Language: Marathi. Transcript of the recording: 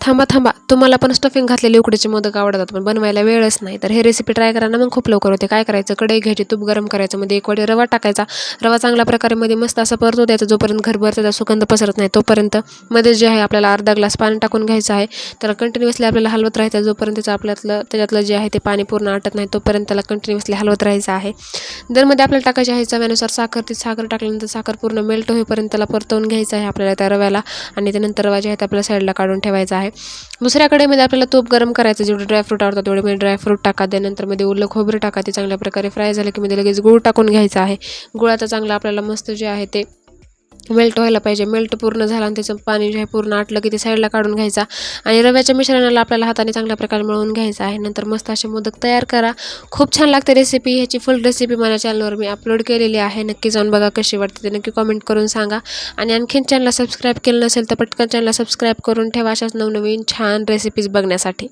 थांबा तुम्हाला पण स्टफिंग घातलेले उकडीचे मोदक आवडतात पण बनवायला वेळच नाही, तर हे रेसिपी ट्राय करा ना, मग खूप लवकर होते. काय करायचं, कढई घ्यायची, तूप गरम करायचं, मध्ये 1 वाटी रवा टाकायचा. रवा चांगल्या प्रकारे मध्ये मस्त असा परतू द्यायचा, जोपर्यंत घरभर त्याचा सुगंध पसरत नाही तोपर्यंत. मध्ये जे आहे आपल्याला अर्धा ग्लास पाणी टाकून घ्यायचं आहे. त्याला कंटिन्युअसली आपल्याला हलवत राहायचं, जोपर्यंत त्याच्यातलं जे आहे ते पाणी पूर्ण आटत नाही तोपर्यंत त्याला कंटिन्युअसली हलवत राहायचं आहे. जर मध्ये आपल्याला टाकायची आहे चव्यानुसार साखर, ती साखर टाकल्यानंतर साखर पूर्ण मेल्ट होईपर्यंत त्याला परतवून घ्यायचं आहे आपल्याला त्या रव्याला. आणि त्यानंतर रवा जे आहे ते आपल्याला साईडला काढून ठेवायचा आहे. दुसऱ्या कढईमध्ये आपल्याला तूप गरम करायचं, जेवढे ड्रायफ्रूट आवडतात तेवढे मध्ये ड्रायफ्रूट टाका. त्यानंतर मध्ये ओलं खोबरं टाका. ते चांगल्या प्रकारे फ्राय झालं की मध्ये लगेच गूळ टाकून घ्यायचा आहे. गुळाचा चांगला आपल्याला मस्त जे आहे ते मेल्ट व्हायला पाहिजे. मेल्ट पूर्ण झाला आणि त्याचं पाणी जे आहे पूर्ण आटलं की ते साईडला काढून घ्यायचा. आणि रव्याच्या मिश्रणाला आपल्याला हाताने चांगल्या प्रकारे मळून घ्यायचं आहे. नंतर मस्त असे मोदक तयार करा. खूप छान लागते रेसिपी. ह्याची फुल रेसिपी माझ्या चॅनलवर मी अपलोड केलेली आहे. नक्की जाऊन बघा, कशी वाटते ते नक्की कॉमेंट करून सांगा. आणि आणखीन चॅनलला सबस्क्राईब केलं नसेल तर पटकन चॅनलला सबस्क्राईब करून ठेवा, अशाच नवनवीन छान रेसिपीज बघण्यासाठी.